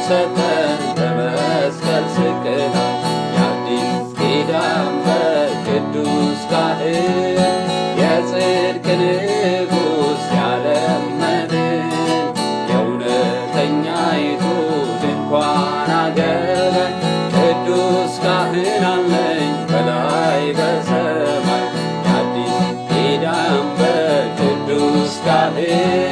ሰጠን በመስቀል ስቅላት የአዲስ ኪዳን በቅዱስ ካህን የጽድቅ ንጉሥ የዓለም መድን የእውነተኛይቱ ድንኳን አገባኝ ቅዱስ ካህን አለኝ በላይ በሰማይ የአዲስ ኪዳን በቅዱስ ካህን